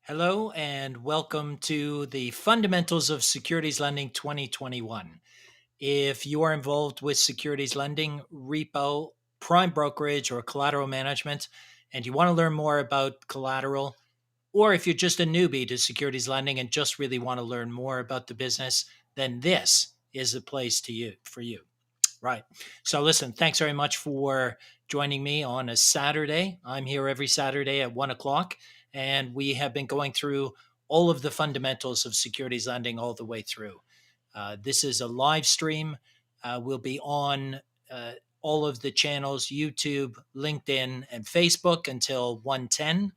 Hello and welcome to the Fundamentals of Securities Lending 2021. If you are involved with securities lending, repo, prime brokerage, or collateral management, and you want to learn more about collateral, or if you're just a newbie to securities lending and just really want to learn more about the business, then this is the place for you. Right. So listen, thanks very much for joining me on a Saturday. I'm here every Saturday at 1 o'clock, and we have been going through all of the fundamentals of securities lending all the way through. This is a live stream. We'll be on all of the channels, YouTube, LinkedIn, and Facebook until 1:10.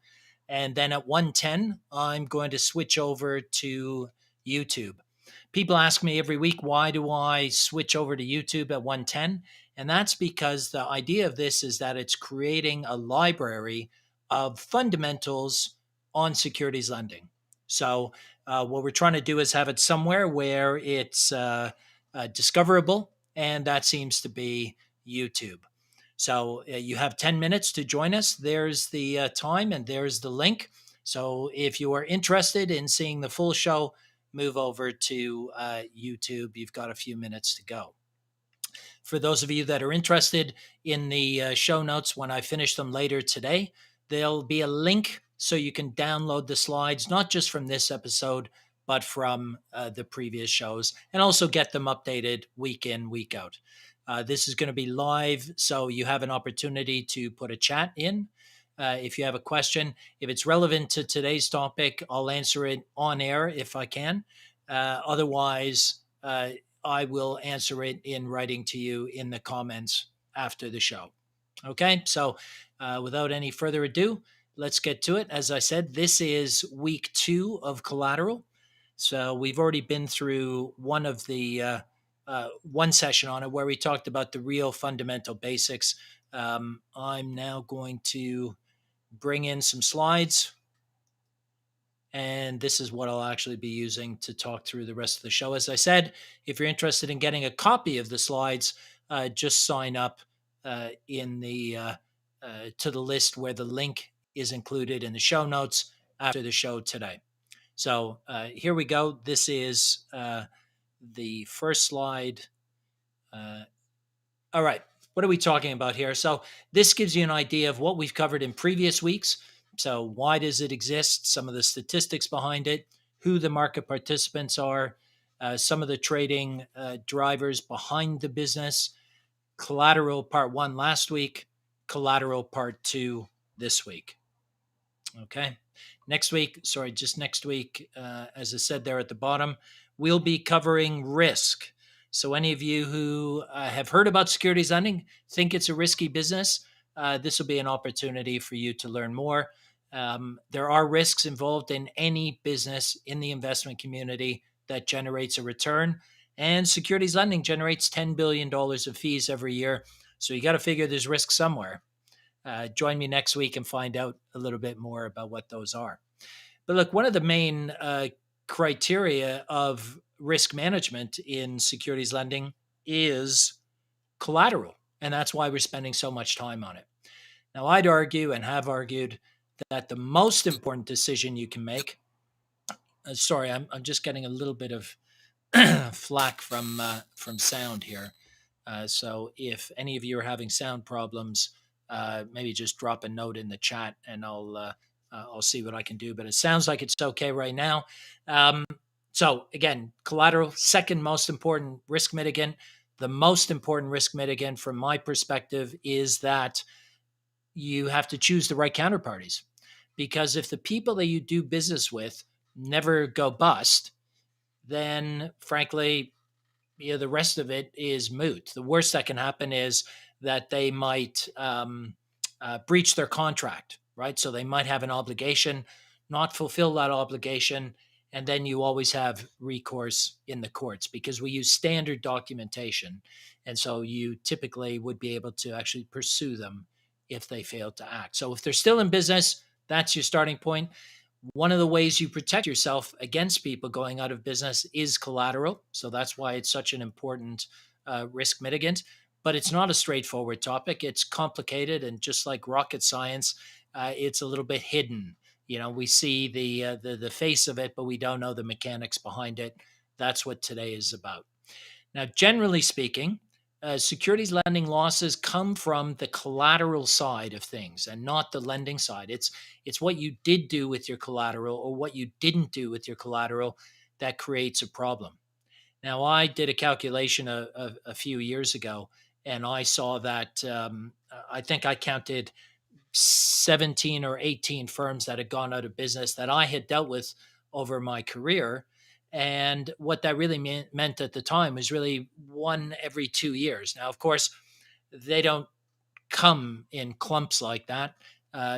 And then at 1:10, I'm going to switch over to YouTube. People ask me every week, why do I switch over to YouTube at 1:10? And that's because the idea of this is that it's creating a library of fundamentals on securities lending. So, what we're trying to do is have it somewhere where it's discoverable, and that seems to be YouTube. So, you have 10 minutes to join us. There's the time, and there's the link. So, if you are interested in seeing the full show, move over to YouTube. You've got a few minutes to go. For those of you that are interested in the show notes, when I finish them later today, there'll be a link so you can download the slides, not just from this episode, but from the previous shows, and also get them updated week in, week out. This is going to be live, so you have an opportunity to put a chat in. If you have a question, if it's relevant to today's topic, I'll answer it on air if I can. Otherwise, I will answer it in writing to you in the comments after the show. Okay, so without any further ado, let's get to it. As I said, this is week 2 of Collateral. So we've already been through one session on it where we talked about the real fundamental basics. I'm now going to bring in some slides, and this is what I'll actually be using to talk through the rest of the show. As I said, if you're interested in getting a copy of the slides, just sign up to the list where the link is included in the show notes after the show today. So here we go. This is the first slide. All right. What are we talking about here? So this gives you an idea of what we've covered in previous weeks. So why does it exist? Some of the statistics behind it, who the market participants are, some of the trading drivers behind the business, collateral part 1 last week, collateral part 2 this week. Okay. Next week, as I said there at the bottom, we'll be covering risk. So any of you who have heard about securities lending, think it's a risky business, this will be an opportunity for you to learn more. There are risks involved in any business in the investment community that generates a return. And securities lending generates $10 billion of fees every year. So you got to figure there's risk somewhere. Join me next week and find out a little bit more about what those are. But look, one of the main criteria of risk management in securities lending is collateral. And that's why we're spending so much time on it. Now, I'd argue and have argued that the most important decision you can make, I'm just getting a little bit of flack from sound here. So if any of you are having sound problems, maybe just drop a note in the chat and I'll see what I can do. But it sounds like it's okay right now. So again, collateral, second most important risk mitigant. The most important risk mitigant from my perspective is that you have to choose the right counterparties. Because if the people that you do business with never go bust, then frankly, the rest of it is moot. The worst that can happen is that they might breach their contract, right? So they might have an obligation, not fulfill that obligation, and then you always have recourse in the courts because we use standard documentation. And so you typically would be able to actually pursue them if they fail to act. So if they're still in business, that's your starting point. One of the ways you protect yourself against people going out of business is collateral. So that's why it's such an important risk mitigant. But it's not a straightforward topic. It's complicated. And just like rocket science, it's a little bit hidden. We see the face of it, but we don't know the mechanics behind it. That's what today is about. Now, generally speaking, securities lending losses come from the collateral side of things and not the lending side. It's what you did do with your collateral or what you didn't do with your collateral that creates a problem. Now, I did a calculation a few years ago, and I saw that I think I counted 17 or 18 firms that had gone out of business that I had dealt with over my career. And what that really meant at the time was really one every 2 years. Now, of course, they don't come in clumps like that.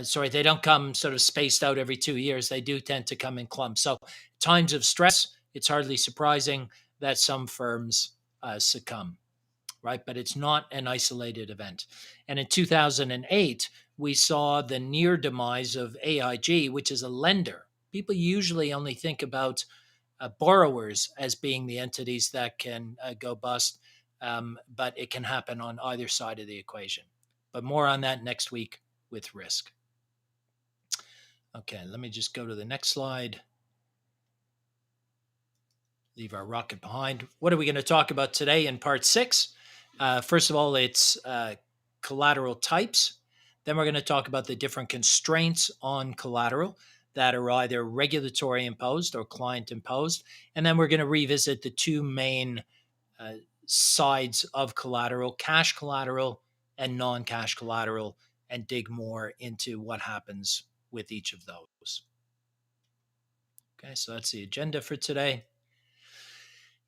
Sorry, they don't come sort of spaced out every 2 years. They do tend to come in clumps. So, times of stress, it's hardly surprising that some firms succumb, right? But it's not an isolated event. And in 2008, we saw the near demise of AIG, which is a lender. People usually only think about borrowers as being the entities that can go bust, but it can happen on either side of the equation. But more on that next week with risk. Okay, let me just go to the next slide. Leave our rocket behind. What are we going to talk about today in part 6? First of all, it's collateral types. Then we're going to talk about the different constraints on collateral that are either regulatory imposed or client imposed. And then we're going to revisit the two main sides of collateral, cash collateral and non-cash collateral, and dig more into what happens with each of those. Okay, so that's the agenda for today.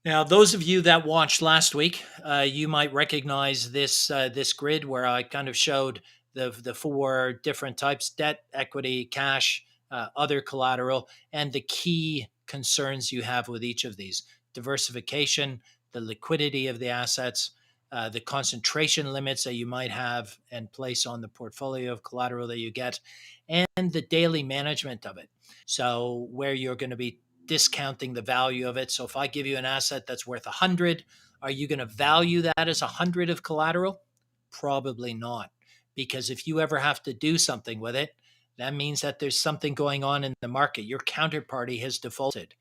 Now, those of you that watched last week, you might recognize this grid where I kind of showed the four different types: debt, equity, cash, other collateral, and the key concerns you have with each of these: diversification, the liquidity of the assets, the concentration limits that you might have and place on the portfolio of collateral that you get, and the daily management of it. So, where you're going to be discounting the value of it. So if I give you an asset that's worth 100, are you going to value that as 100 of collateral? Probably not. Because if you ever have to do something with it, that means that there's something going on in the market. Your counterparty has defaulted.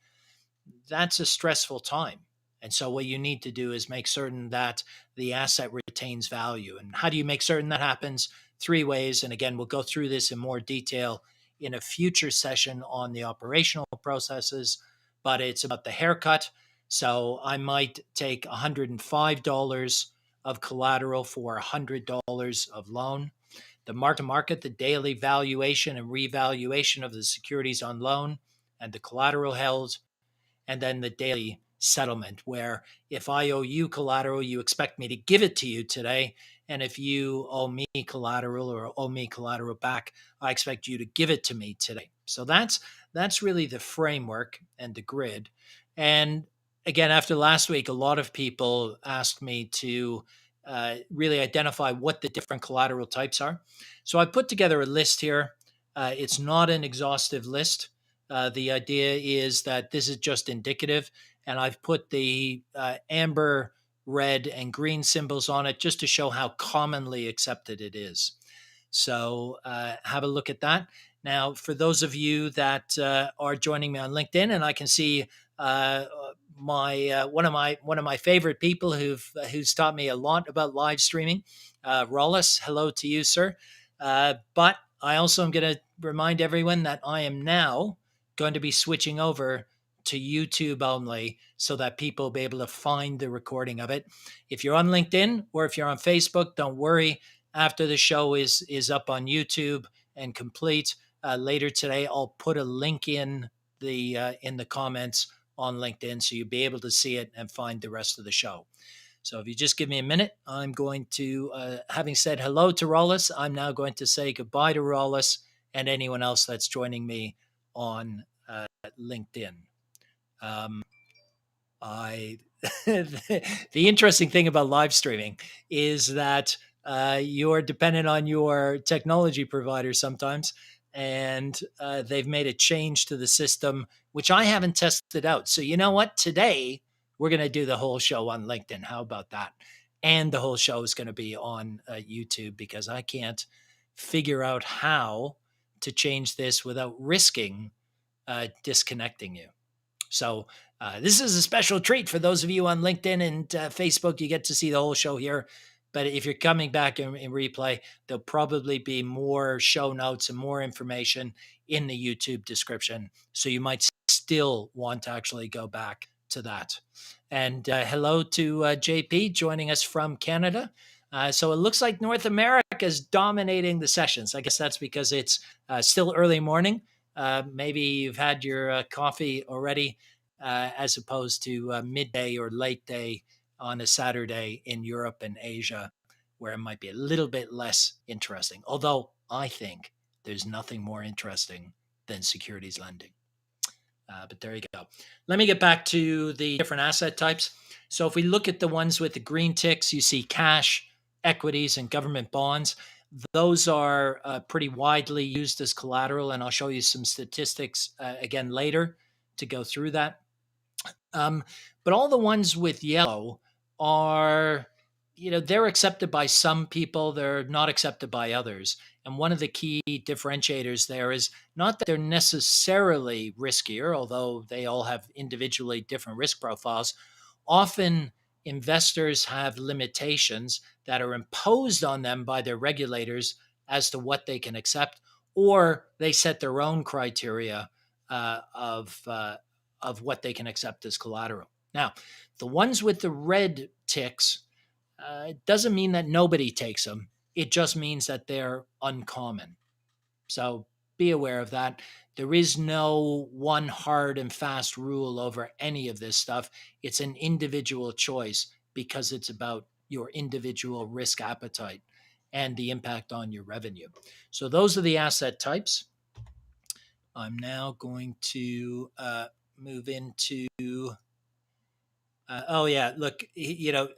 That's a stressful time. And so what you need to do is make certain that the asset retains value. And how do you make certain that happens? 3 ways. And again, we'll go through this in more detail in a future session on the operational processes, but it's about the haircut. So I might take $105 of collateral for $100 of loan. The mark to market, the daily valuation and revaluation of the securities on loan and the collateral held, and then the daily settlement, where if I owe you collateral, you expect me to give it to you today. And if you owe me collateral or owe me collateral back, I expect you to give it to me today. So that's really the framework and the grid. And again, after last week, a lot of people asked me to really identify what the different collateral types are. So I put together a list here. It's not an exhaustive list. The idea is that this is just indicative, and I've put the amber, red, and green symbols on it just to show how commonly accepted it is. So have a look at that. Now, for those of you that are joining me on LinkedIn, and I can see one of my favorite people who's taught me a lot about live streaming, Rollis. Hello to you, sir. But I also am going to remind everyone that I am now going to be switching over to YouTube only so that people will be able to find the recording of it. If you're on LinkedIn or if you're on Facebook, don't worry. After the show is up on YouTube and complete later today, I'll put a link in the comments on LinkedIn so you'll be able to see it and find the rest of the show. So if you just give me a minute, I'm going to, having said hello to Rollis, I'm now going to say goodbye to Rollis and anyone else that's joining me on LinkedIn. The interesting thing about live streaming is that you're dependent on your technology provider sometimes, and they've made a change to the system, which I haven't tested out. So you know what? Today, we're going to do the whole show on LinkedIn. How about that? And the whole show is going to be on YouTube because I can't figure out how to change this without risking disconnecting you. So this is a special treat for those of you on LinkedIn and Facebook. You get to see the whole show here. But if you're coming back in replay, there'll probably be more show notes and more information in the YouTube description. So you might still want to actually go back to that. And hello to JP joining us from Canada. So it looks like North America is dominating the sessions. I guess that's because it's still early morning. Maybe you've had your coffee already, as opposed to midday or late day on a Saturday in Europe and Asia, where it might be a little bit less interesting. Although I think there's nothing more interesting than securities lending. But there you go. Let me get back to the different asset types. So if we look at the ones with the green ticks, you see cash, equities, and government bonds. Those are pretty widely used as collateral, and I'll show you some statistics again later to go through that. But all the ones with yellow are, they're accepted by some people, they're not accepted by others. And one of the key differentiators there is not that they're necessarily riskier, although they all have individually different risk profiles. Often investors have limitations that are imposed on them by their regulators as to what they can accept, or they set their own criteria of what they can accept as collateral. Now, the ones with the red ticks, it doesn't mean that nobody takes them. It just means that they're uncommon. So be aware of that. There is no one hard and fast rule over any of this stuff. It's an individual choice because it's about your individual risk appetite and the impact on your revenue. So those are the asset types. I'm now going to move into oh yeah, look,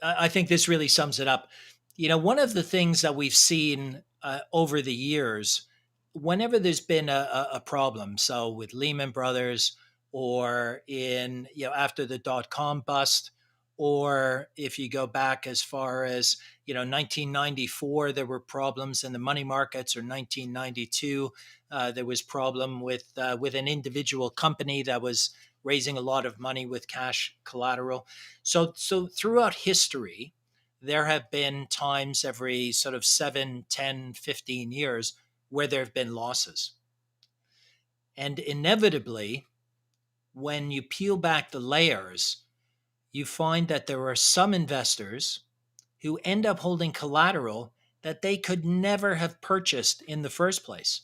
I think this really sums it up. One of the things that we've seen over the years, whenever there's been a problem, so with Lehman Brothers, or in after the dot-com bust, or if you go back as far as 1994, there were problems in the money markets, or 1992, there was problem with an individual company that was raising a lot of money with cash collateral. So throughout history, there have been times every sort of 7, 10, 15 years where there have been losses. And inevitably, when you peel back the layers, you find that there are some investors who end up holding collateral that they could never have purchased in the first place.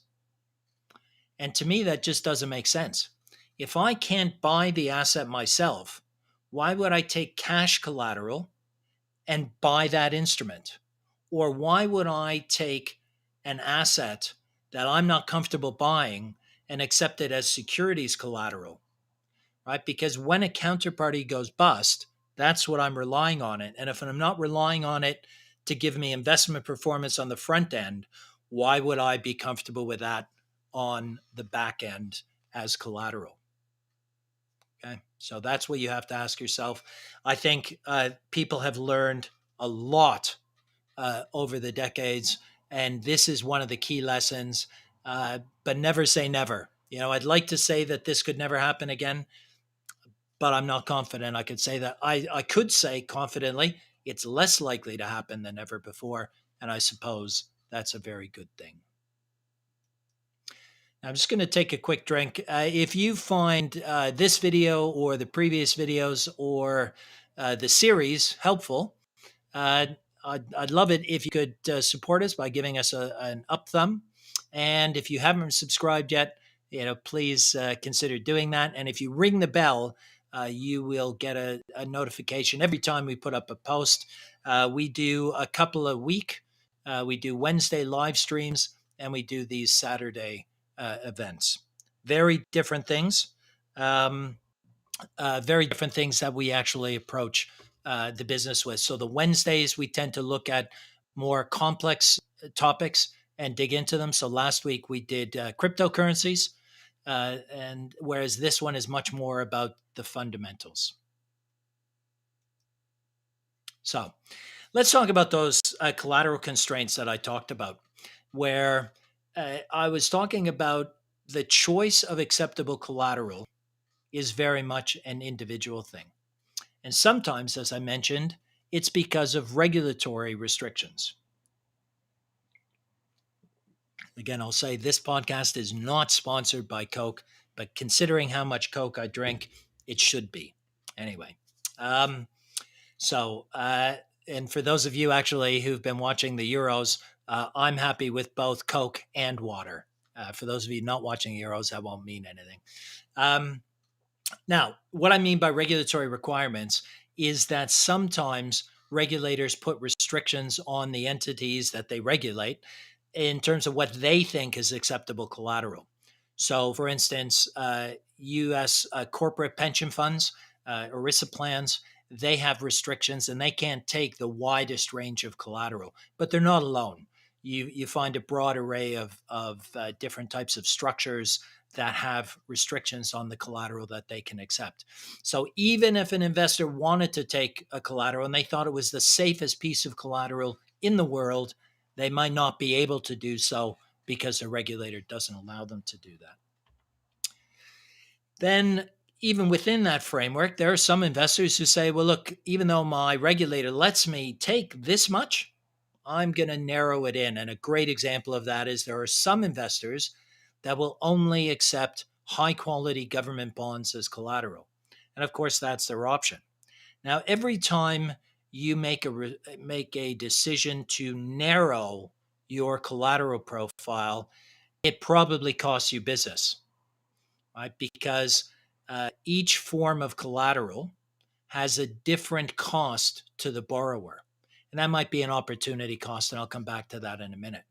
And to me, that just doesn't make sense. If I can't buy the asset myself, why would I take cash collateral and buy that instrument? Or why would I take an asset that I'm not comfortable buying and accept it as securities collateral? Right? Because when a counterparty goes bust, that's what I'm relying on it. And if I'm not relying on it to give me investment performance on the front end, why would I be comfortable with that on the back end as collateral? Okay, so that's what you have to ask yourself. I think people have learned a lot over the decades, and this is one of the key lessons. But never say never. I'd like to say that this could never happen again, but I'm not confident. I could say that I could say confidently it's less likely to happen than ever before, and I suppose that's a very good thing. I'm just going to take a quick drink. If you find this video or the previous videos or the series helpful, I'd love it if you could support us by giving us an up thumb. And if you haven't subscribed yet, please consider doing that. And if you ring the bell, you will get a notification every time we put up a post. We do a couple a week. We do Wednesday live streams, and we do these Saturday events. Very different things. Very different things that we actually approach the business with. So the Wednesdays, we tend to look at more complex topics and dig into them. So last week we did cryptocurrencies, and whereas this one is much more about the fundamentals. So let's talk about those collateral constraints that I talked about, where I was talking about the choice of acceptable collateral is very much an individual thing. And sometimes, as I mentioned, it's because of regulatory restrictions. Again, I'll say this podcast is not sponsored by Coke, but considering how much Coke I drink, it should be. Anyway, um, so, and for those of you actually who've been watching the Euros, I'm happy with both Coke and water. For those of you not watching Euros, that won't mean anything. Um, Now, what I mean by regulatory requirements is that sometimes regulators put restrictions on the entities that they regulate in terms of what they think is acceptable collateral. So, for instance, U.S. Corporate pension funds, ERISA plans, they have restrictions and they can't take the widest range of collateral, but they're not alone. You find a broad array of different types of structures that have restrictions on the collateral that they can accept. So even if an investor wanted to take a collateral and they thought it was the safest piece of collateral in the world, they might not be able to do so because the regulator doesn't allow them to do that. Then, even within that framework, there are some investors who say, well, look, even though my regulator lets me take this much, I'm going to narrow it in. And a great example of that is there are some investors that will only accept high quality government bonds as collateral. And of course, that's their option. Now, every time you make a decision to narrow your collateral profile, it probably costs you business, right? Because each form of collateral has a different cost to the borrower. And that might be an opportunity cost, and I'll come back to that in a minute.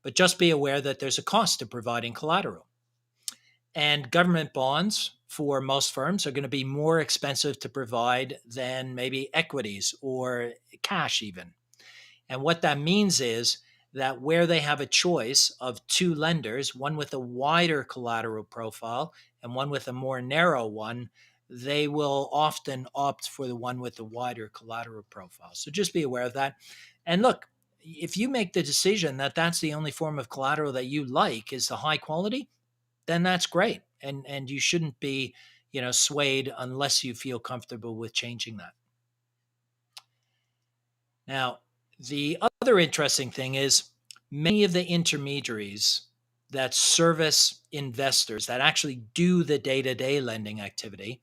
But just be aware that there's a cost to providing collateral. And government bonds for most firms are going to be more expensive to provide than maybe equities or cash, even. And what that means is that where they have a choice of two lenders, one with a wider collateral profile and one with a more narrow one, they will often opt for the one with the wider collateral profile. So just be aware of that. And look, if you make the decision that that's the only form of collateral that you like is the high quality, then that's great. And you shouldn't be, swayed unless you feel comfortable with changing that. Now, the other interesting thing is many of the intermediaries that service investors that actually do the day-to-day lending activity,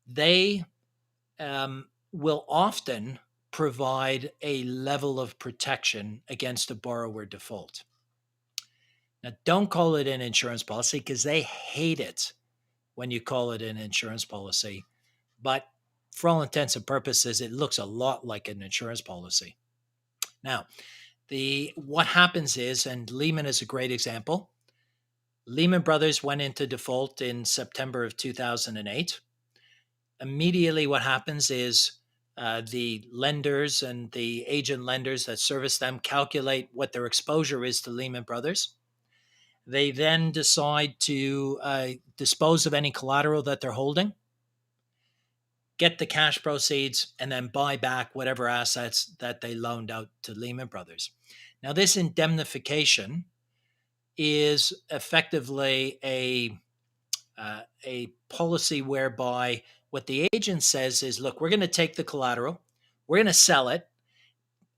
they will often provide a level of protection against a borrower default. Now, don't call it an insurance policy because they hate it when you call it an insurance policy. But for all intents and purposes, it looks a lot like an insurance policy. Now, what happens is, and Lehman is a great example. Lehman Brothers went into default in September of 2008. Immediately, what happens is the lenders and the agent lenders that service them calculate what their exposure is to Lehman Brothers. They then decide to dispose of any collateral that they're holding, get the cash proceeds, and then buy back whatever assets that they loaned out to Lehman Brothers. Now, this indemnification is effectively a policy whereby what the agent says is, look, we're going to take the collateral, we're going to sell it,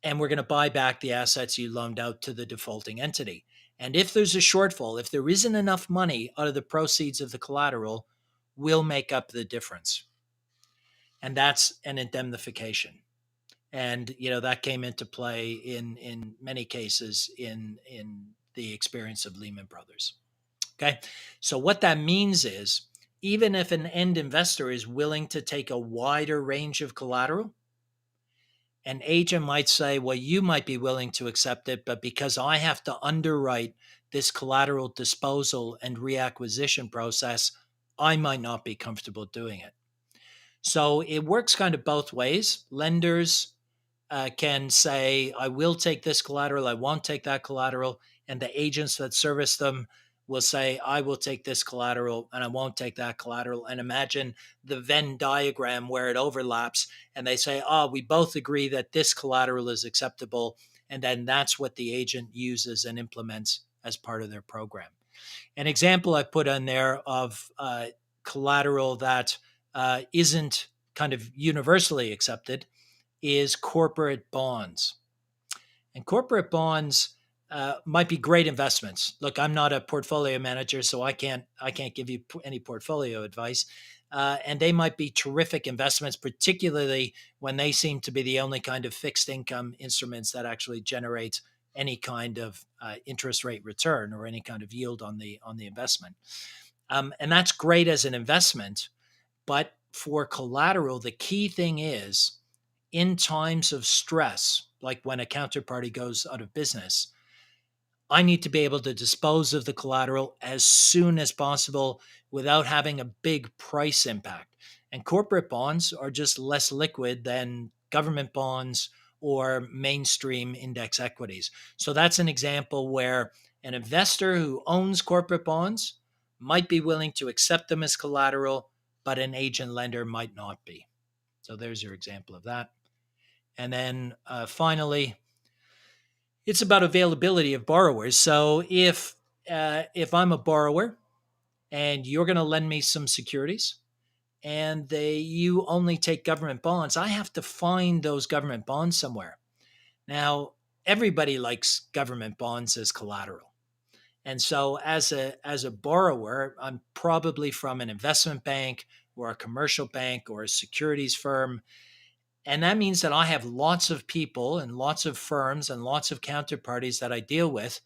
and we're going to buy back the assets you loaned out to the defaulting entity. And if there's a shortfall, if there isn't enough money out of the proceeds of the collateral, we'll make up the difference. And that's an indemnification. And that came into play in many cases in the experience of Lehman Brothers. Okay, so what that means is even if an end investor is willing to take a wider range of collateral, an agent might say, well, you might be willing to accept it, but because I have to underwrite this collateral disposal and reacquisition process, I might not be comfortable doing it. So it works kind of both ways. Lenders can say, I will take this collateral, I won't take that collateral. And the agents that service them will say, I will take this collateral and I won't take that collateral. And imagine the Venn diagram where it overlaps and they say, we both agree that this collateral is acceptable. And then that's what the agent uses and implements as part of their program. An example I put on there of collateral that isn't kind of universally accepted is corporate bonds. And corporate bonds might be great investments. Look, I'm not a portfolio manager, so I can't give you any portfolio advice. And they might be terrific investments, particularly when they seem to be the only kind of fixed income instruments that actually generate any kind of interest rate return or any kind of yield on the investment. And that's great as an investment, but for collateral, the key thing is in times of stress, like when a counterparty goes out of business, I need to be able to dispose of the collateral as soon as possible without having a big price impact. And corporate bonds are just less liquid than government bonds or mainstream index equities. So that's an example where an investor who owns corporate bonds might be willing to accept them as collateral, but an agent lender might not be. So there's your example of that. And then finally, it's about availability of borrowers. So if I'm a borrower and you're going to lend me some securities and you only take government bonds, I have to find those government bonds somewhere. Now, everybody likes government bonds as collateral. And so as a borrower, I'm probably from an investment bank or a commercial bank or a securities firm. And that means that I have lots of people and lots of firms and lots of counterparties that I deal with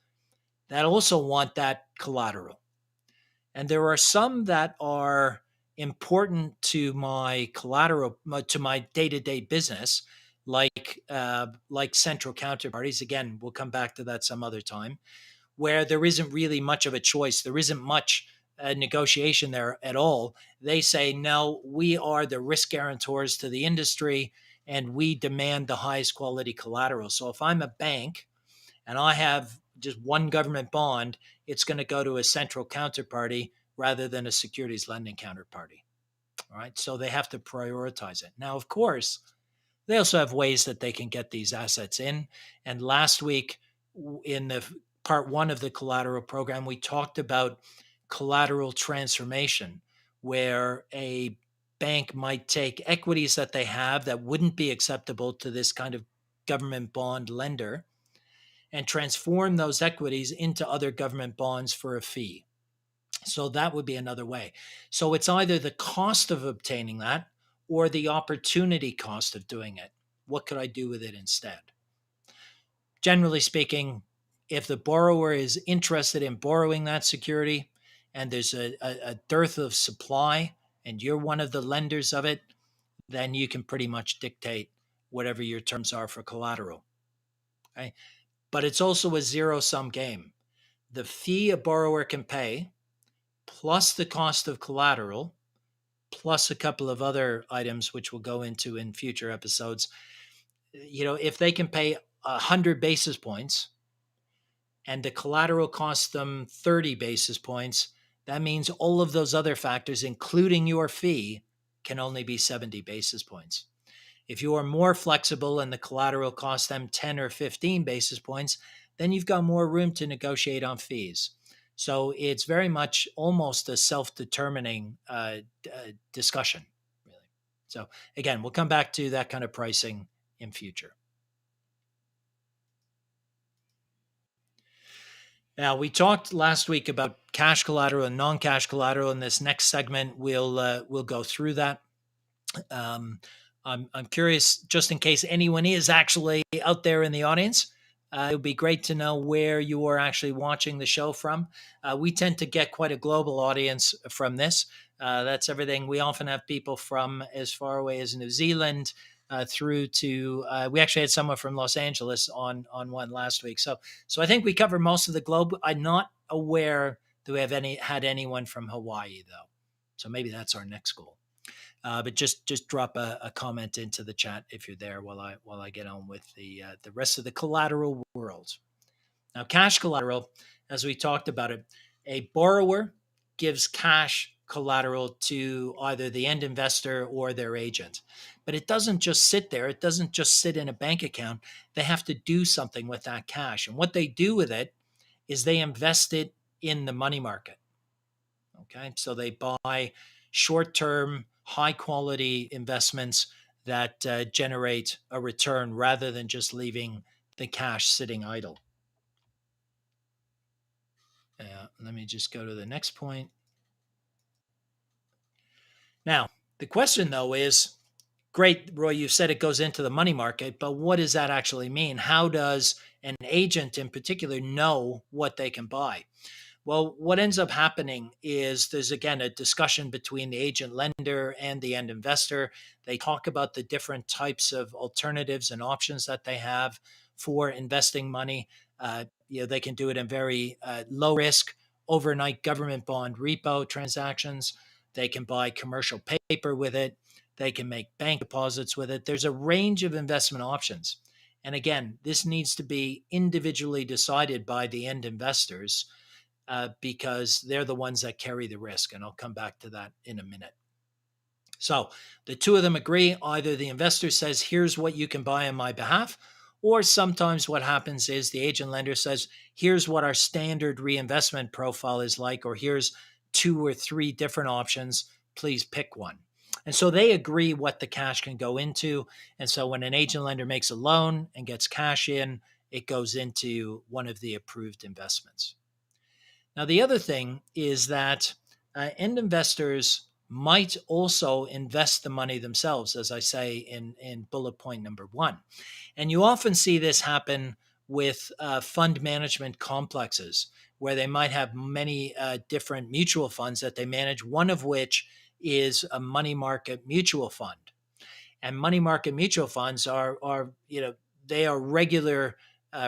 that also want that collateral. And there are some that are important to my collateral, to my day-to-day business, like central counterparties. Again, we'll come back to that some other time, where there isn't really much of a choice. There isn't much negotiation there at all. They say, no, we are the risk guarantors to the industry and we demand the highest quality collateral. So if I'm a bank and I have just one government bond, it's going to go to a central counterparty rather than a securities lending counterparty. All right. So they have to prioritize it. Now, of course, they also have ways that they can get these assets in. And last week, in the part one of the collateral program, we talked about collateral transformation, where a bank might take equities that they have that wouldn't be acceptable to this kind of government bond lender and transform those equities into other government bonds for a fee. So that would be another way. So it's either the cost of obtaining that or the opportunity cost of doing it. What could I do with it instead? Generally speaking, if the borrower is interested in borrowing that security and there's a dearth of supply and you're one of the lenders of it, then you can pretty much dictate whatever your terms are for collateral. Okay? But it's also a zero-sum game. The fee a borrower can pay plus the cost of collateral, plus a couple of other items, which we'll go into in future episodes. If they can pay 100 basis points and the collateral costs them 30 basis points, that means all of those other factors, including your fee, can only be 70 basis points. If you are more flexible and the collateral costs them 10 or 15 basis points, then you've got more room to negotiate on fees. So it's very much almost a self-determining discussion, really. So again, we'll come back to that kind of pricing in future. Now, we talked last week about cash collateral and non-cash collateral. In this next segment, we'll go through that. I'm curious, just in case anyone is actually out there in the audience, it would be great to know where you are actually watching the show from. We tend to get quite a global audience from this. That's everything. We often have people from as far away as New Zealand through to, we actually had someone from Los Angeles on one last week. So I think we cover most of the globe. I'm not aware that we have had anyone from Hawaii, though. So maybe that's our next goal. But just drop a comment into the chat if you're there while I get on with the rest of the collateral world. Now, cash collateral, as we talked about it, a borrower gives cash collateral to either the end investor or their agent. But it doesn't just sit there. It doesn't just sit in a bank account. They have to do something with that cash. And what they do with it is they invest it in the money market. Okay. So they buy short term, high quality investments that generate a return rather than just leaving the cash sitting idle. Let me just go to the next point. Now, the question though is, great, Roy, you said it goes into the money market, but what does that actually mean? How does an agent in particular know what they can buy? Well, what ends up happening is there's again a discussion between the agent lender and the end investor. They talk about the different types of alternatives and options that they have for investing money. They can do it in very low risk, overnight government bond repo transactions. They can buy commercial paper with it. They can make bank deposits with it. There's a range of investment options. And again, this needs to be individually decided by the end investors because they're the ones that carry the risk. And I'll come back to that in a minute. So the two of them agree. Either the investor says, here's what you can buy on my behalf, or sometimes what happens is the agent lender says, here's what our standard reinvestment profile is like, or here's 2 or 3 different options. Please pick one. And so they agree what the cash can go into. And so when an agent lender makes a loan and gets cash in, it goes into one of the approved investments. Now, the other thing is that end investors might also invest the money themselves, as I say in bullet point number 1. And you often see this happen with fund management complexes, where they might have many different mutual funds that they manage, one of which is a money market mutual fund. And money market mutual funds are they are regular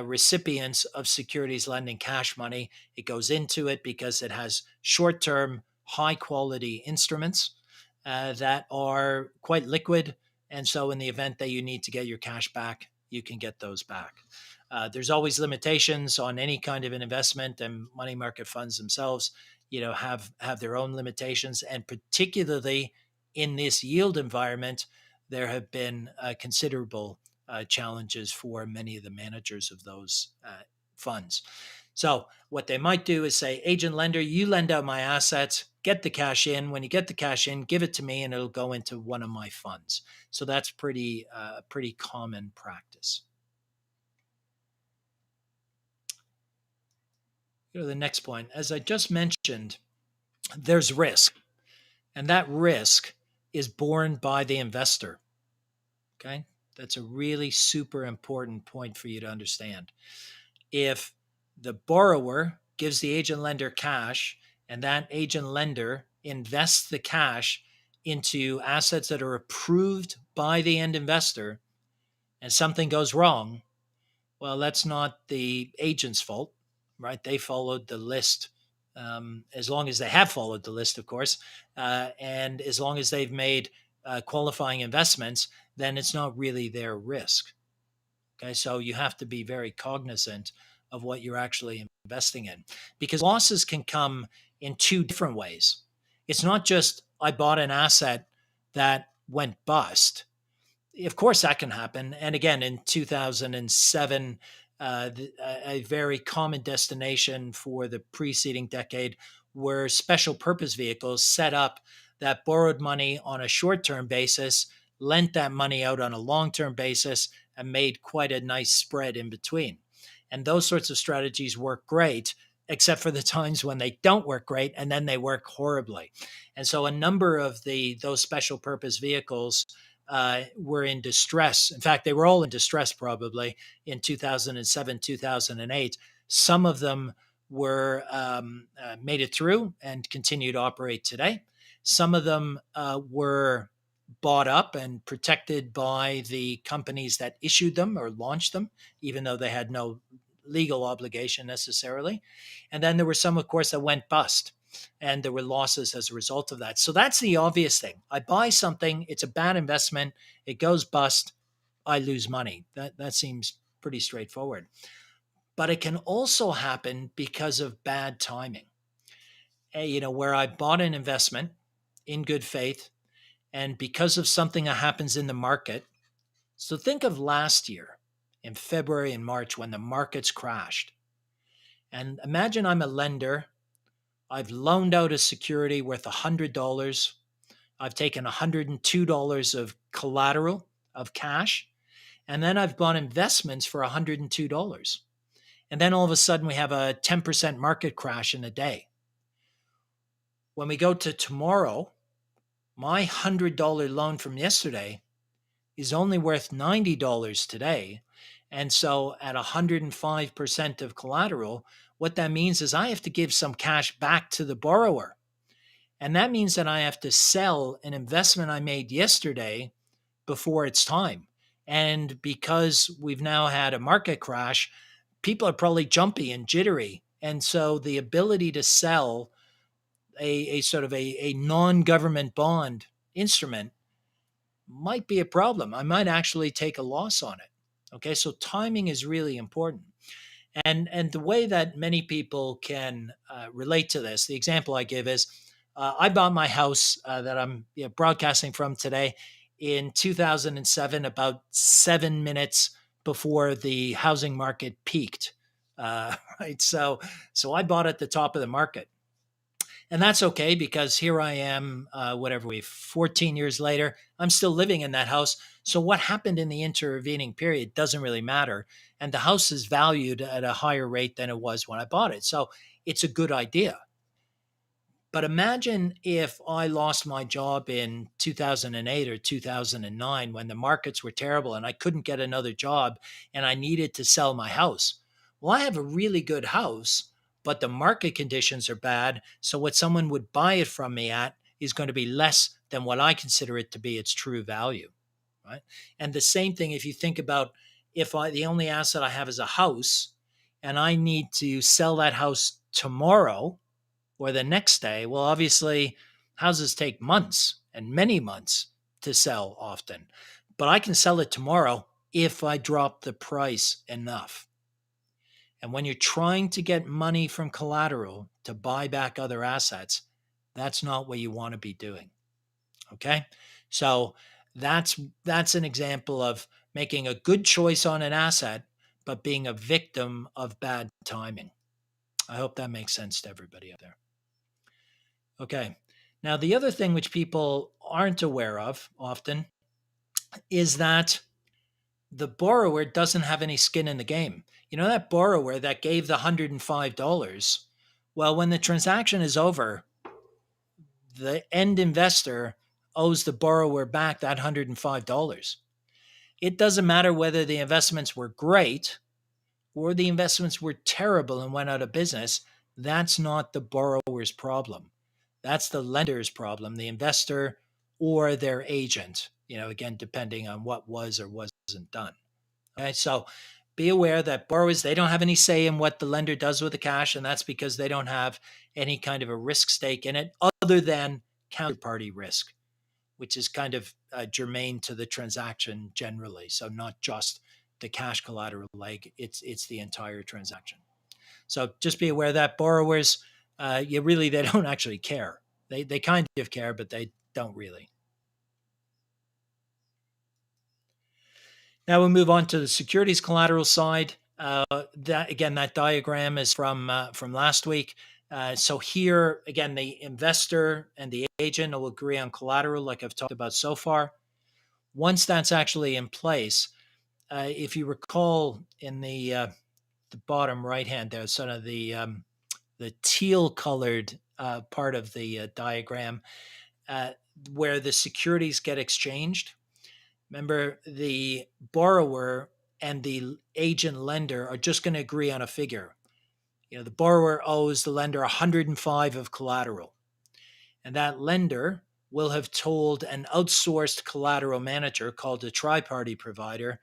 recipients of securities lending cash money. It goes into it because it has short-term, high-quality instruments that are quite liquid. And so in the event that you need to get your cash back, you can get those back. There's always limitations on any kind of an investment, and money market funds themselves, have their own limitations. And particularly in this yield environment, there have been considerable challenges for many of the managers of those funds. So what they might do is say, agent lender, you lend out my assets, get the cash in. When you get the cash in, give it to me and it'll go into one of my funds. So that's pretty common practice. Go to the next point. As I just mentioned, there's risk, and that risk is borne by the investor. Okay. That's a really super important point for you to understand. If the borrower gives the agent lender cash and that agent lender invests the cash into assets that are approved by the end investor and something goes wrong, well, that's not the agent's fault, right? They followed the list, as long as they have followed the list, of course, and as long as they've made qualifying investments, then it's not really their risk. Okay, so you have to be very cognizant of what you're actually investing in, because losses can come in 2 different ways. It's not just I bought an asset that went bust. Of course, that can happen. And again, in 2007, a very common destination for the preceding decade were special purpose vehicles set up that borrowed money on a short term basis, lent that money out on a long term basis, and made quite a nice spread in between. And those sorts of strategies work great, except for the times when they don't work great and then they work horribly. And so a number of those special purpose vehicles were in distress. In fact, they were all in distress probably in 2007, 2008. Some of them were made it through and continue to operate today. Some of them were bought up and protected by the companies that issued them or launched them, even though they had no legal obligation necessarily. And then there were some, of course, that went bust, and there were losses as a result of that. So that's the obvious thing. I buy something, it's a bad investment, it goes bust, I lose money. That seems pretty straightforward. But it can also happen because of bad timing. Where I bought an investment in good faith, and because of something that happens in the market. So think of last year in February and March when the markets crashed. And imagine I'm a lender. I've loaned out a security worth $100. I've taken $102 of collateral of cash, and then I've bought investments for $102. And then all of a sudden we have a 10% market crash in a day. When we go to tomorrow, my $100 loan from yesterday is only worth $90 today. And so at 105% of collateral, what that means is I have to give some cash back to the borrower. And that means that I have to sell an investment I made yesterday before it's time. And because we've now had a market crash, people are probably jumpy and jittery. And so the ability to sell a sort of a non-government bond instrument might be a problem. I might actually take a loss on it. Okay, so timing is really important. And the way that many people can relate to this, the example I give is I bought my house that I'm broadcasting from today in 2007, about 7 minutes before the housing market peaked. Right, so I bought at the top of the market, and that's okay because here I am, whatever we 14 years later, I'm still living in that house. So what happened in the intervening period doesn't really matter. And the house is valued at a higher rate than it was when I bought it. So it's a good idea. But imagine if I lost my job in 2008 or 2009 when the markets were terrible and I couldn't get another job and I needed to sell my house. Well, I have a really good house, but the market conditions are bad. So what someone would buy it from me at is going to be less than what I consider it to be its true value. Right. And the same thing if you think about if the only asset I have is a house and I need to sell that house tomorrow or the next day, well, obviously, houses take months and many months to sell often. But I can sell it tomorrow if I drop the price enough. And when you're trying to get money from collateral to buy back other assets, that's not what you want to be doing. Okay? So that's an example of making a good choice on an asset, but being a victim of bad timing. I hope that makes sense to everybody out there. Okay. Now, the other thing which people aren't aware of often is that the borrower doesn't have any skin in the game. You know, that borrower that gave the $105, well, when the transaction is over, the end investor owes the borrower back that $105. It doesn't matter whether the investments were great or the investments were terrible and went out of business. That's not the borrower's problem. That's the lender's problem, the investor or their agent, again, depending on what was or wasn't done. Okay, so be aware that borrowers, they don't have any say in what the lender does with the cash, and that's because they don't have any kind of a risk stake in it other than counterparty risk, which is kind of germane to the transaction generally. So not just the cash collateral leg, it's the entire transaction. So just be aware that borrowers, they don't actually care. They kind of care, but they don't really. Now we'll move on to the securities collateral side. That diagram is from last week. So here again, the investor and the agent will agree on collateral, like I've talked about so far. Once that's actually in place, if you recall in the bottom right hand, there's sort of the teal colored part of the diagram uh, where the securities get exchanged. Remember, the borrower and the agent lender are just going to agree on a figure. The borrower owes the lender 105 of collateral, and that lender will have told an outsourced collateral manager called a tri-party provider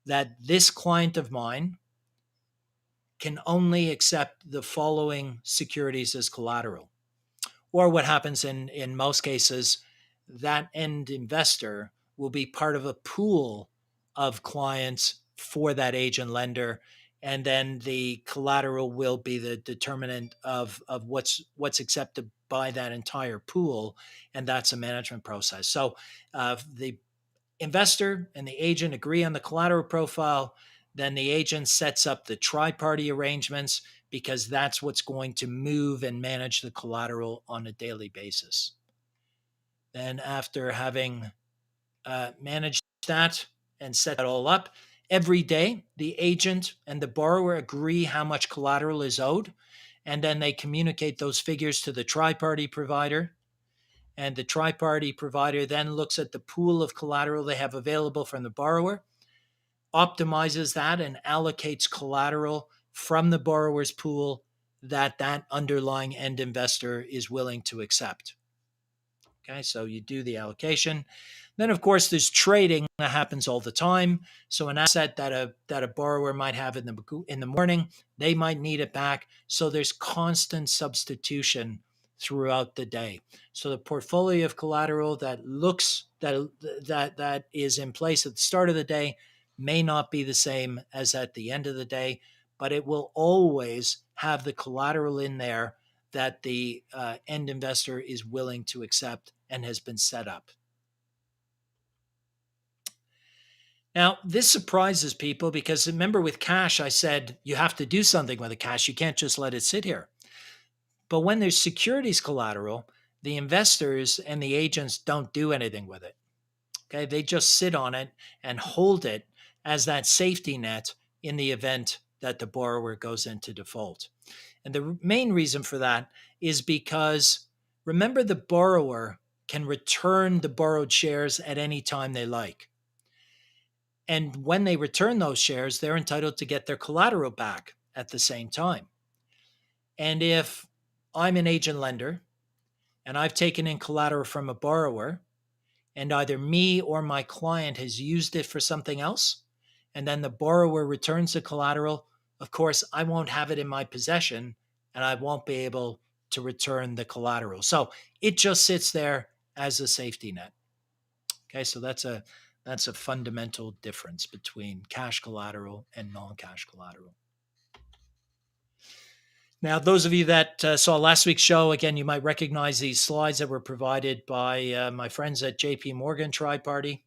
that this client of mine can only accept the following securities as collateral. Or what happens in most cases, that end investor will be part of a pool of clients for that agent lender. And then the collateral will be the determinant of what's accepted by that entire pool. And that's a management process. So the investor and the agent agree on the collateral profile. Then the agent sets up the tri-party arrangements because that's what's going to move and manage the collateral on a daily basis. Then after having managed that and set that all up, every day the agent and the borrower agree how much collateral is owed, and then they communicate those figures to the tri-party provider. And the tri-party provider then looks at the pool of collateral they have available from the borrower, optimizes that, and allocates collateral from the borrower's pool that underlying end investor is willing to accept. Okay, so you do the allocation. Then, of course, there's trading that happens all the time. So an asset that a borrower might have in the morning, they might need it back. So there's constant substitution throughout the day. So the portfolio of collateral that is in place at the start of the day may not be the same as at the end of the day, but it will always have the collateral in there that the end investor is willing to accept and has been set up. Now, this surprises people because remember with cash, I said you have to do something with the cash. You can't just let it sit here. But when there's securities collateral, the investors and the agents don't do anything with it. Okay, they just sit on it and hold it as that safety net in the event that the borrower goes into default. And the main reason for that is because remember, the borrower can return the borrowed shares at any time they like. And when they return those shares, they're entitled to get their collateral back at the same time. And if I'm an agent lender and I've taken in collateral from a borrower, and either me or my client has used it for something else, and then the borrower returns the collateral, of course, I won't have it in my possession and I won't be able to return the collateral. So it just sits there as a safety net. Okay, so that's a fundamental difference between cash collateral and non-cash collateral. Now, those of you that saw last week's show, again, you might recognize these slides that were provided by my friends at JP Morgan Tri-Party.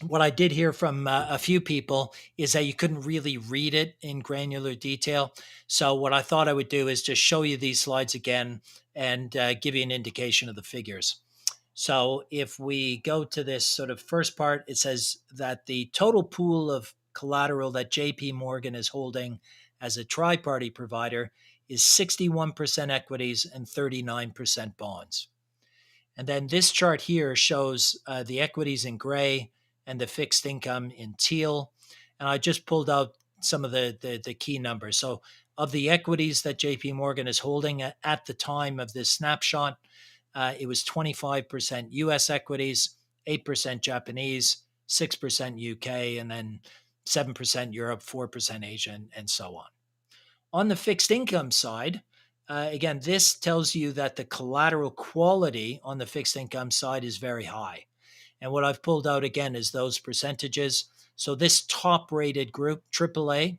What I did hear from a few people is that you couldn't really read it in granular detail. So what I thought I would do is just show you these slides again and give you an indication of the figures. So if we go to this sort of first part, it says that the total pool of collateral that JP Morgan is holding as a tri-party provider is 61% equities and 39% bonds. And then this chart here shows the equities in gray and the fixed income in teal. And I just pulled out some of the key numbers. So of the equities that JP Morgan is holding at the time of this snapshot, it was 25% US equities, 8% Japanese, 6% UK, and then 7% Europe, 4% Asia, and so on. On the fixed income side, again, this tells you that the collateral quality on the fixed income side is very high. And what I've pulled out again is those percentages. So this top rated group, AAA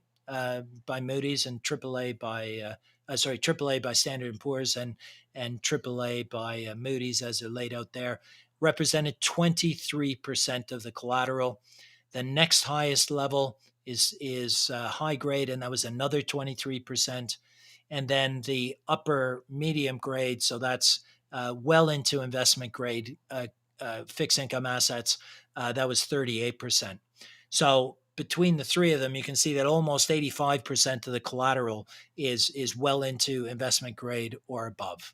by Moody's and AAA by Standard & Poor's and AAA by Moody's as they're laid out there, represented 23% of the collateral. The next highest level is high grade, and that was another 23%. And then the upper medium grade, so that's well into investment grade fixed income assets, that was 38%. So between the three of them, you can see that almost 85% of the collateral is well into investment grade or above.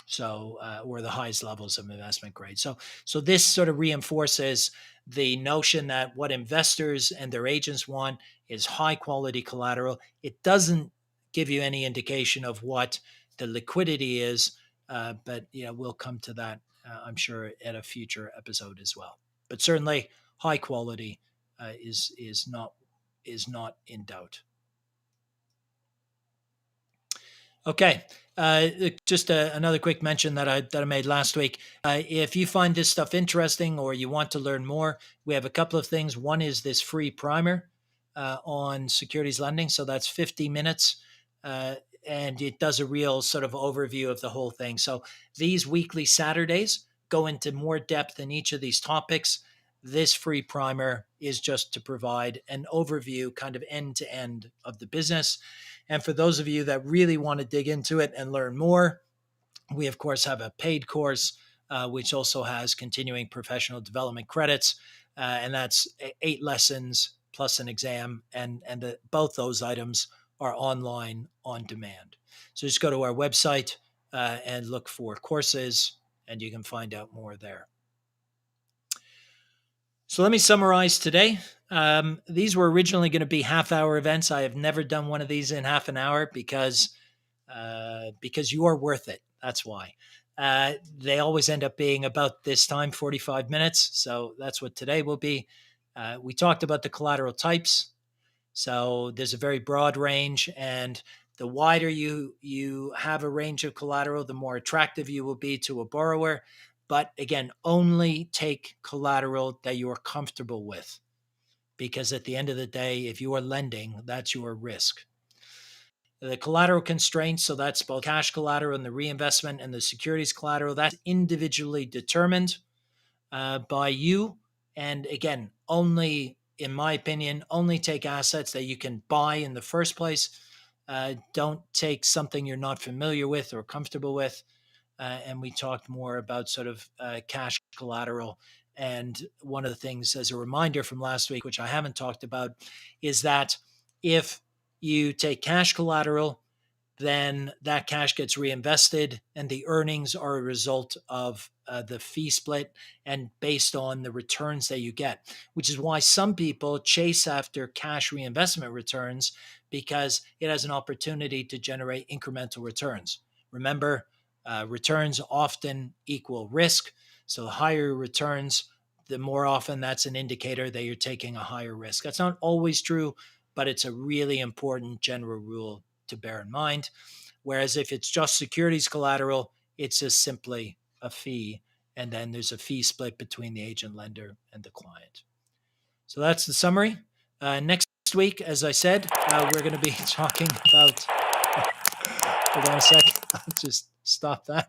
So, or the highest levels of investment grade. So this sort of reinforces the notion that what investors and their agents want is high quality collateral. It doesn't give you any indication of what the liquidity is, but we'll come to that, I'm sure, at a future episode as well. But certainly, high quality is not in doubt. Okay, just another quick mention that I made last week. If you find this stuff interesting or you want to learn more, we have a couple of things. One is this free primer on securities lending. So that's 50 minutes. And it does a real sort of overview of the whole thing. So these weekly Saturdays go into more depth in each of these topics. This free primer is just to provide an overview, kind of end to end, of the business. And for those of you that really want to dig into it and learn more, we, of course, have a paid course, which also has continuing professional development credits. And that's 8 lessons plus an exam. And both those items are online on demand. So just go to our website and look for courses, and you can find out more there. So let me summarize today. These were originally going to be half-hour events. I have never done one of these in half an hour because you are worth it. That's why. They always end up being about this time, 45 minutes. So that's what today will be. We talked about the collateral types. So there's a very broad range, and the wider you have a range of collateral, the more attractive you will be to a borrower. But again, only take collateral that you are comfortable with, because at the end of the day, if you are lending, that's your risk. The collateral constraints, so that's both cash collateral and the reinvestment and the securities collateral, that's individually determined by you. And again, only, in my opinion, only take assets that you can buy in the first place. Don't take something you're not familiar with or comfortable with. And we talked more about sort of cash collateral. And one of the things, as a reminder from last week, which I haven't talked about, is that if you take cash collateral, then that cash gets reinvested, and the earnings are a result of the fee split and based on the returns that you get, which is why some people chase after cash reinvestment returns, because it has an opportunity to generate incremental returns. Remember, returns often equal risk. So the higher returns, the more often that's an indicator that you're taking a higher risk. That's not always true, but it's a really important general rule to bear in mind. Whereas if it's just securities collateral, it's just simply a fee. And then there's a fee split between the agent lender and the client. So that's the summary. Next week, as I said, we're going to be talking about. Hold on a second. I'll just stop that.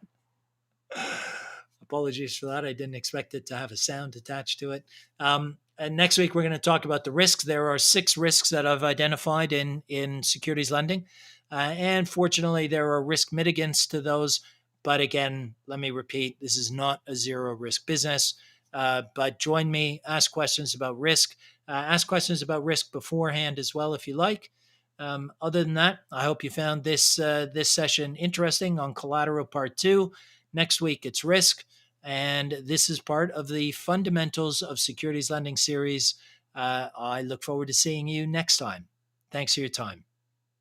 Apologies for that. I didn't expect it to have a sound attached to it. And next week, we're going to talk about the risks. There are 6 risks that I've identified in securities lending. And fortunately, there are risk mitigants to those. But again, let me repeat, this is not a zero risk business. But join me, ask questions about risk. Ask questions about risk beforehand as well, if you like. Other than that, I hope you found this session interesting on Collateral Part 2. Next week, it's risk. And this is part of the Fundamentals of Securities Lending series. I look forward to seeing you next time. Thanks for your time.